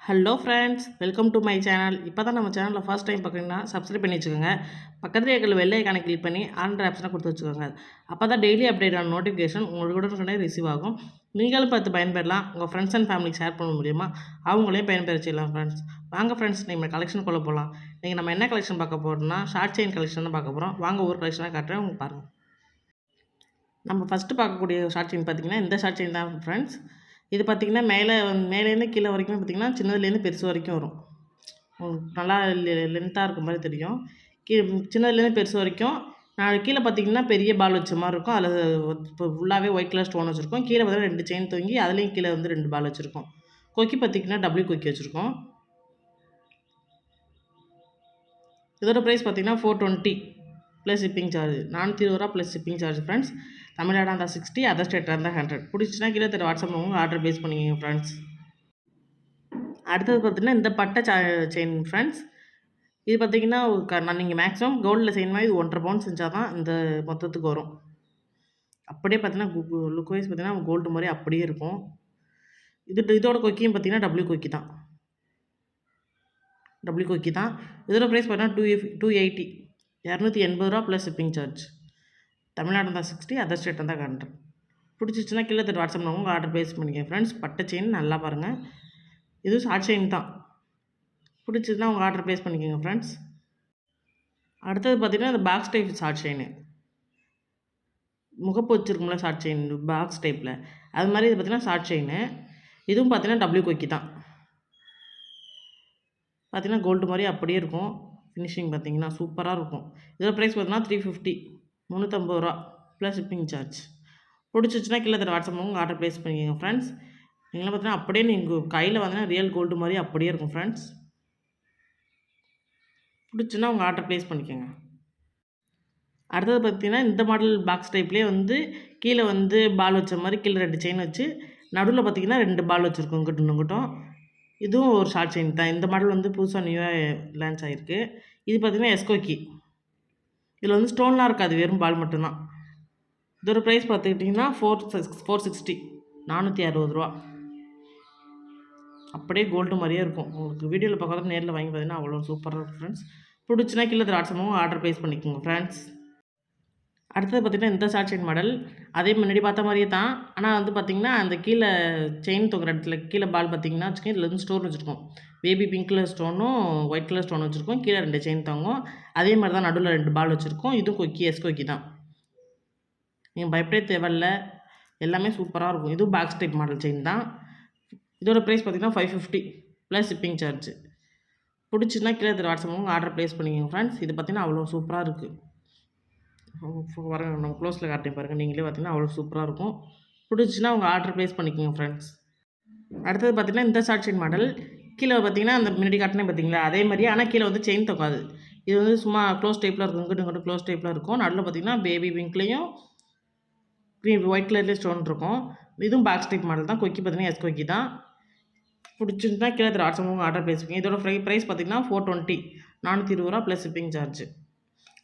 Hello friends, welcome to my channel. இப்போ தான் நம்ம சேனலில் ஃபர்ஸ்ட் டைம் பார்க்குறீங்கன்னா சப்ஸ்கிரைப் பண்ணி வச்சுக்கோங்க. பக்கத்துலேயே இருக்கிற வெள்ளை ஐக்கானை கிளிக் பண்ணி ஆல் ஆப்ஷனை கொடுத்து வச்சுக்கோங்க. அப்போ தான் டெய்லி அப்டேட்டான நோட்டிஃபிகேஷன் உடனுக்குடனே ரிசீவ் ஆகும். நீங்களும் பார்த்து பயன்பெறலாம். உங்கள் ஃப்ரெண்ட்ஸ் அண்ட் ஃபேமிலிக்கு ஷேர் பண்ண முடியுமா, அவங்களையும் பயன்பெற செய்யலாம் ஃப்ரெண்ட்ஸ். வாங்க ஃப்ரெண்ட்ஸ், நீங்கள் கலெக்ஷன் கொள்ள போகலாம். நீங்கள் நம்ம என்ன கலெக்ஷன் பார்க்க போகிறோம்னா ஷார்ட் செயின் கலெக்ஷன் தான் பார்க்க போகிறோம். வாங்க ஒரு கலெக்ஷனாக காட்டுறேன், உங்களுக்கு பாருங்கள். நம்ம ஃபஸ்ட்டு பார்க்கக்கூடிய ஷார்ட் செயின் பார்த்திங்கன்னா இந்த ஷார்ட் செயின் தான் ஃப்ரெண்ட்ஸ். இது பார்த்திங்கன்னா மேலேருந்து கீழே வரைக்கும் பார்த்திங்கன்னா சின்னதுலேருந்து பெருசு வரைக்கும் வரும். நல்லா லென்த்தாக இருக்க மாதிரி தெரியும். சின்னதுலேருந்து பெருசு வரைக்கும். கீழே பார்த்திங்கன்னா பெரிய பால் வச்ச மாதிரி இருக்கும். அதில் இப்போ ஃபுல்லாகவே ஒயிட் கலர் ஸ்டோன் வச்சுருக்கோம். கீழே பார்த்திங்கன்னா 2 செயின் தொங்கி அதுலேயும் கீழே வந்து 2 பால் வச்சுருக்கோம். கொக்கி பார்த்திங்கன்னா டபுள்யூ கொக்கி வச்சுருக்கோம். இதோட ப்ரைஸ் பார்த்திங்கன்னா 420 plus shipping charge. 420 plus shipping charge friends. தமிழ்நாடாக இருந்தால் 60, அதர் ஸ்டேட்டாக இருந்தால் 100. பிடிச்சின்னா கீழே வாட்ஸ்அப் உங்கள் ஆர்டர் பேஸ் பண்ணிக்கிங்க ஃப்ரெண்ட்ஸ். அடுத்தது பார்த்திங்கன்னா இந்த பட்டை செயின் ஃப்ரெண்ட்ஸ். இது பார்த்திங்கன்னா நீங்கள் மேக்ஸிமம் கோல்டில் செய்யணும் மாதிரி இது 1.5 பவுன் செஞ்சால் தான் இந்த மொத்தத்துக்கு வரும். அப்படியே பார்த்திங்கன்னா லுக் வைஸ் பார்த்திங்கன்னா கோல்டு மாதிரி அப்படியே இருக்கும். இதோட கொக்கியும் பார்த்திங்கன்னா டபுள்யூ கொக்கி தான். இதோட ப்ரைஸ் பார்த்திங்கன்னா 280 280 ப்ளஸ் ஷிப்பிங் சார்ஜ். தமிழ்நாடு இருந்தால் 60, அதர் ஸ்டேட் இருந்தால் 100. பிடிச்சிச்சுன்னா கீழே வாட்ஸ்அப் உங்கள் ஆர்டர் பேஸ் பண்ணிக்கங்க ஃப்ரெண்ட்ஸ். பட்டை செயின் நல்லா பாருங்கள். இது ஷார்ட் செயின் தான். பிடிச்சதுன்னா உங்கள் ஆர்டர் ப்ளேஸ் பண்ணிக்கோங்க ஃப்ரெண்ட்ஸ். அடுத்தது பார்த்திங்கன்னா இந்த பாக்ஸ் டைப் ஷார்ட் செயின். முகப்பு வச்சுருக்கும்ல ஷார்ட் செயின் பாக்ஸ் டைப்பில், அது மாதிரி இது பார்த்திங்கன்னா ஷார்ட் செயின். இதுவும் பார்த்திங்கன்னா டபுள்யூ கொக்கி தான். பார்த்திங்கன்னா கோல்டு மாதிரி அப்படியே இருக்கும். ஃபினிஷிங் பார்த்திங்கன்னா சூப்பராக இருக்கும். இதோட ப்ரைஸ் பார்த்திங்கன்னா 350 350 ப்ளஸ் ஷிப்பிங் சார்ஜ். பிடிச்சிச்சுன்னா கீழே வாட்ஸ்அப் உங்கள் ஆர்டர் ப்ளேஸ் பண்ணிக்கோங்க ஃப்ரெண்ட்ஸ். நீங்களும் பார்த்தீங்கன்னா அப்படியே நீங்கள் கையில் வந்தீங்கன்னா ரியல் கோல்டு மாதிரி அப்படியே இருக்கும் ஃப்ரெண்ட்ஸ். பிடிச்சுன்னா உங்கள் ஆர்டர் ப்ளேஸ் பண்ணிக்கோங்க. அடுத்தது பார்த்திங்கன்னா இந்த மாடல் பாக்ஸ் டைப்லேயே வந்து கீழே வந்து பால் வச்ச மாதிரி கீழே 2 செயின் வச்சு நடுவில் பார்த்திங்கன்னா 2 பால் வச்சுருக்கோம் இங்கிட்டும். இதுவும் ஒரு ஷார்ட் செயின் தான். இந்த மாடல் வந்து புதுசாக நியூவாக லான்ச் ஆகிருக்கு. இது பார்த்திங்கன்னா எஸ்கோக்கி. இதில் வந்து ஸ்டோன்லாம் இருக்காது, வெறும் பால் மட்டும்தான். இதோட ப்ரைஸ் பார்த்துக்கிட்டிங்கன்னா 460 460 அப்படியே கோல்டு மாதிரியே இருக்கும். உங்களுக்கு வீடியோவில் பார்க்காத நேரில் வாங்கி பார்த்தீங்கன்னா அவ்வளோ சூப்பராக இருக்கும் ஃப்ரெண்ட்ஸ். பிடிச்சினா கீழே வாட்ஸ்அப்பும் ஆர்டர் ப்ளேஸ் பண்ணிக்கோங்க ஃப்ரெண்ட்ஸ். அடுத்தது பார்த்திங்கன்னா இந்த ஷார்ட் செயின் மாடல் அதே முன்னாடி பார்த்த மாதிரியே தான். ஆனால் வந்து பார்த்திங்கன்னா அந்த கீழே செயின் தொங்குற இடத்துல கீழே பால் பார்த்திங்கன்னா வச்சுக்கோங்க, இதில் வந்து ஸ்டோன் வச்சுருக்கோம். பேபி பிங்க் கலர் ஸ்டோனும் ஒயிட் கலர் ஸ்டோன் வச்சுருக்கோம். கீழே 2 செயின் தொங்கும். அதே மாதிரி தான் நடுவில் 2 பால் வச்சுருக்கோம். இதுவும் கொக்கி எஸ்கோக்கி தான். நீங்கள் பயப்படவே தேவையில்ல, எல்லாமே சூப்பராக இருக்கும். இதுவும் பாக்ஸ் டைப் மாடல் செயின் தான். இதோட ப்ரைஸ் பார்த்திங்கன்னா 550 ப்ளஸ் ஷிப்பிங் சார்ஜ். பிடிச்சின்னா கீழே வாட்ஸ்அப் ஆர்டர் ப்ளேஸ் பண்ணிக்கோங்க ஃப்ரெண்ட்ஸ். இது பார்த்திங்கன்னா அவ்வளோ சூப்பராக இருக்குது. நம்ம க்ளோஸில் காட்டி பாருங்கள், நீங்களே பார்த்திங்கன்னா அவ்வளோ சூப்பராக இருக்கும். பிடிச்சின்னா உங்கள் ஆர்டர் ப்ளேஸ் பண்ணிக்கோங்க ஃப்ரெண்ட்ஸ். அடுத்தது பார்த்திங்கன்னா இந்த ஷார்ட் செயின் மாடல் கீழே பார்த்திங்கன்னா அந்த முன்னாடி காட்டினே பார்த்திங்களா அதே மாதிரி, ஆனால் கீழே வந்து செயின் தொக்காது. இது வந்து சும்மா க்ளோஸ் டைப்பில் இருக்கும். இங்கிட்டு க்ளோஸ் டைப்பில் இருக்கும். நடுவில் பார்த்திங்கன்னா பேபி பிங்க்லேயும் ஒயிட் கலர்லேயும் ஸ்டோன் இருக்கும். இதுவும் பாக்ஸ் டைப் மாடல் தான். கொக்கி பார்த்திங்கன்னா எஸ் கொக்கி தான். பிடிச்சிருந்தா கீழே வாட்ஸ்அப் ஆர்டர் ப்ளேஸ் பண்ணி. இதோட ப்ரைஸ் பார்த்திங்கன்னா 420 420 plus shipping charge.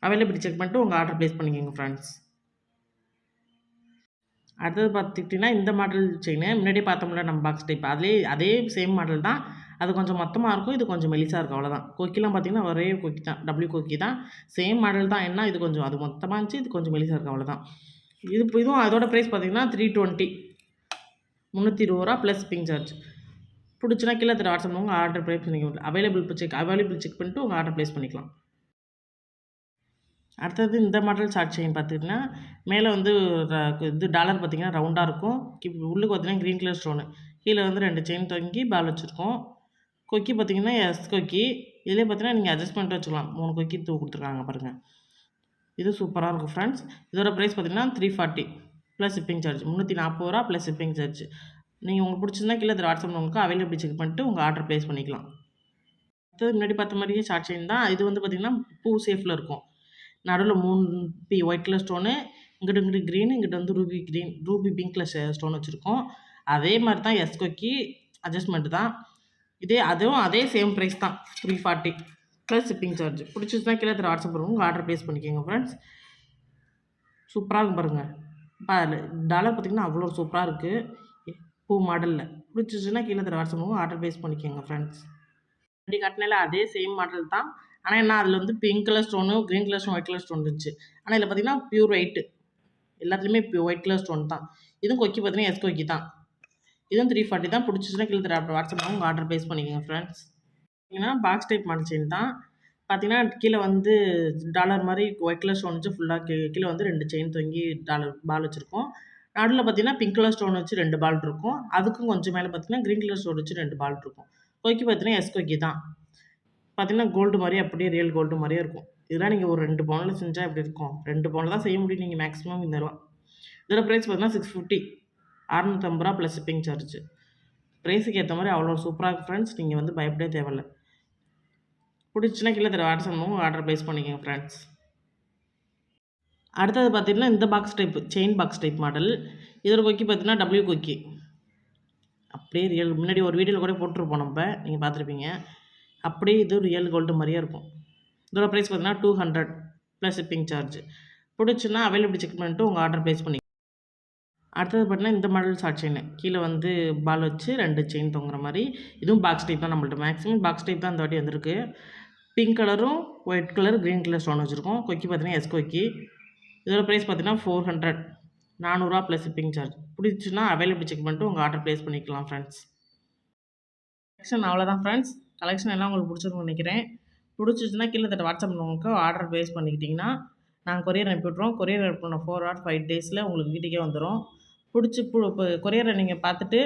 Availability check பண்ணிட்டு உங்கள் ஆர்டர் ப்ளேஸ் பண்ணிக்கோங்க ஃப்ரெண்ட்ஸ். அடுத்தது பார்த்துக்கிட்டிங்கன்னா இந்த மாடல் செயின் முன்னாடியே பார்த்தோம்ல நம்ம பாக்ஸ் டைப், அதே சேம் மாடல் தான். அது கொஞ்சம் மொத்தமாக இருக்கும், இது கொஞ்சம் மெலிசாக இருக்கும், அவ்வளோதான். கொக்கிலாம் பார்த்திங்கன்னா ஒரே கொக்கி தான், டபுள்யூ கொக்கி தான். சேம் மாடல் தான். என்ன இது கொஞ்சம் அது மொத்தமாக இருந்துச்சு, இது கொஞ்சம் மெலிசாக இருக்கும், அவ்வளோதான். இதுவும் அதோட ப்ரைஸ் பார்த்திங்கன்னா 320 320 ப்ளஸ் ஷிப்பிங் சார்ஜ். பிடிச்சினா கீழே வாட்ஸ்அப் உங்கள் ஆர்டர் ப்ளேஸ் பண்ணிக்கலாம். அவைலபிள் செக் பண்ணிட்டு உங்கள் ஆர்டர் ப்ளேஸ் பண்ணிக்கலாம். அடுத்தது இந்த மாடல் ஷார்ட் செயின் பார்த்துக்கிட்டிங்கன்னா மேலே வந்து இது டாலர் பார்த்திங்கன்னா ரவுண்டாக இருக்கும். உள்ளுக்கு பார்த்திங்கன்னா க்ரீன் கலர் ஸ்டோனு. கீழே வந்து 2 செயின் தொங்கி பால் வச்சுருக்கோம். கொக்கி பார்த்திங்கன்னா எஸ் கொக்கி. இதிலே பார்த்திங்கன்னா நீங்கள் அட்ஜஸ்ட் பண்ணிட்டு வச்சுக்கலாம். 3 கொக்கி கொடுத்துருக்காங்க பாருங்கள். இது சூப்பராக இருக்கும் ஃப்ரெண்ட்ஸ். இதோட ப்ரைஸ் பார்த்திங்கன்னா 340 plus shipping charge. 340 plus shipping charge. நீங்கள் உங்களுக்கு பிடிச்சிருந்தா கீழே வாட்ஸ்அப் உங்களுக்கு அவைலபிலிட்டி செக் பண்ணிட்டு உங்கள் ஆர்டர் ப்ளேஸ் பண்ணிக்கலாம். அடுத்தது முன்னாடி பார்த்த மாதிரியே ஷார்ட் செயின் தான். இது வந்து பார்த்திங்கன்னா பூ ஷேப்பில் இருக்கும். நடுவில் 3 ஒயிட் கலர் ஸ்டோனு, இங்கிட்டு க்ரீன், இங்கிட்ட வந்து ரூபி பிங்க் கலர் ஸ்டோன் வச்சுருக்கோம். அதே மாதிரி தான் எஸ் கொக்கி, அட்ஜஸ்ட்மெண்ட்டு தான். அதுவும் அதே சேம் ப்ரைஸ் தான் 340 ப்ளஸ் ஷிப்பிங் சார்ஜ். பிடிச்சிச்சுன்னா கீழே வாட்ஸ்அப் பண்ணுவோம் உங்கள் ஆர்டர் ப்ளேஸ் பண்ணிக்கோங்க ஃப்ரெண்ட்ஸ். சூப்பராக இருக்கும் பாருங்கள். டாலர் பார்த்திங்கன்னா அவ்வளோ சூப்பராக இருக்குது. பூ மாடலில் பிடிச்சிச்சுன்னா கீழே தர வாட்ஸ்அப் பண்ணுவோம், ஆர்டர் ப்ளேஸ் பண்ணிக்கோங்க ஃப்ரெண்ட்ஸ். முன்னாடி காட்டினால அதே சேம் மாடல் தான். ஆனால் என்ன அதில் வந்து pink colour stone, green colour stone, white colour stone இருந்துச்சு. ஆனால் இதில் பார்த்தீங்கன்னா பியூர் ஒயிட்டு, எல்லாத்துலேயுமே ஒயிட் கலர் ஸ்டோன் தான். இதுவும் கொக்கி பார்த்தீங்கன்னா எஸ் கொக்கி தான். இதுவும் 340 தான். பிடிச்சிச்சுன்னா கீழே தர வாட்ஸ்அப் பண்ணுவோம், உங்கள் ஆர்டர் ப்ளேஸ் பண்ணிக்கோங்க ஃப்ரெண்ட்ஸ். பார்த்தீங்கன்னா பாக்ஸ் டைப் மாடல் செயின் தான். பார்த்தீங்கன்னா கீழே வந்து டாலர் மாதிரி ஒயிட் கலர் ஸ்டோன் வச்சு ஃபுல்லாக கீழே வந்து 2 செயின் தொங்கி டாலர் பால் வச்சுருக்கோம். நடுவில் பார்த்தீங்கன்னா பிங்க் கலர் ஸ்டோன் வச்சு 2 பால் இருக்கும். அதுக்கும் கொஞ்சம் மேலே பார்த்தீங்கன்னா க்ரீன் கலர் ஸ்டோன் வச்சு 2 பால் இருக்கும். கொக்கி பார்த்தீங்கன்னா எஸ் கொக்கி தான். பார்த்தீங்கன்னா கோல்டு மாதிரியே அப்படியே ரியல் கோல்டு மாதிரியே இருக்கும். இதெல்லாம் நீங்கள் ஒரு 2 பவுனில் செஞ்சால் எப்படி இருக்கும்? 2 பவுனில் தான் செய்ய முடியும் நீங்கள் மேக்ஸிமம் இந்த ரூபா. இதோட ப்ரைஸ் பார்த்தீங்கன்னா 650, 650 ரூபா ப்ளஸ் ஷிப்பிங் சார்ஜ். ப்ரைஸுக்கு ஏற்ற மாதிரி அவ்வளோ சூப்பராக இருக்குது ஃப்ரெண்ட்ஸ். நீங்கள் வந்து பயப்படவே தேவையில்ல. பிடிச்சுன்னா கீழே தர வாட்ஸ்அப் பண்ணுவோம், ஆர்டர் ப்ளேஸ் பண்ணிக்கோங்க ஃப்ரெண்ட்ஸ். அடுத்தது பார்த்தீங்கன்னா இந்த box type chain box type model. இதோட கொக்கி பார்த்தீங்கன்னா டபிள்யூ கொக்கி, அப்படியே ரியல். முன்னாடி ஒரு வீடியோவில் கூட போட்டிருப்போம் நம்ம, நீங்கள் பார்த்துருப்பீங்க. அப்படியே இது ரியல் கோல்டு மாதிரியே இருக்கும். இதோட ப்ரைஸ் பார்த்தீங்கன்னா 200 ப்ளஸ் ஷிப்பிங் சார்ஜ். பிடிச்சுன்னா அவைலபிலிட்டி செக் பண்ணிட்டு உங்கள் ஆர்டர் ப்ளேஸ் பண்ணி. அடுத்தது பார்த்தீங்கன்னா இந்த மாடல் ஷார்ட் செயின், கீழே வந்து பால் வச்சு 2 செயின் தொங்குற மாதிரி. இதுவும் பாக்ஸ் டைப் தான். நம்மள்ட்ட மேக்ஸிமம் பாக்ஸ் டைப் தான் இந்த வாட்டி வந்திருக்கு. பிங்க் கலரும் white colour green colour stone வச்சுருக்கோம். கொக்கி பார்த்தீங்கன்னா எஸ் கொக்கி. இதோட ப்ரைஸ் பார்த்தீங்கன்னா 400, 400 ப்ளஸ் ஷிப்பிங் சார்ஜ். பிடிச்சுன்னா அவைலபிலிட்டி செக் பண்ணிட்டு உங்கள் ஆர்டர் ப்ளேஸ் பண்ணிக்கலாம் ஃப்ரெண்ட்ஸ். கலெக்ஷன் அவ்வளோதான் ஃப்ரெண்ட்ஸ். கலெக்ஷன் எல்லாம் உங்களுக்கு பிடிச்சிருக்குன்னு நினைக்கிறேன். பிடிச்சிச்சுன்னா கீழே தட்ட வாட்ஸ்அப் பண்ணுவோங்க, ஆர்டர் ப்ளேஸ் பண்ணிக்கிட்டிங்கன்னா நாங்கள் கொரியர் அனுப்பிவிட்றோம். கொரியர் அனுப்பின 4 or 5 days உங்களுக்கு வீட்டுக்கே வந்துடும். பிடிச்சி இப்போ கொரியரை நீங்கள் பார்த்துட்டு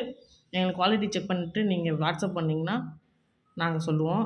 எங்களுக்கு குவாலிட்டி செக் பண்ணிவிட்டு நீங்கள் வாட்ஸ்அப் பண்ணிங்கன்னா நாங்கள் சொல்லுவோம்.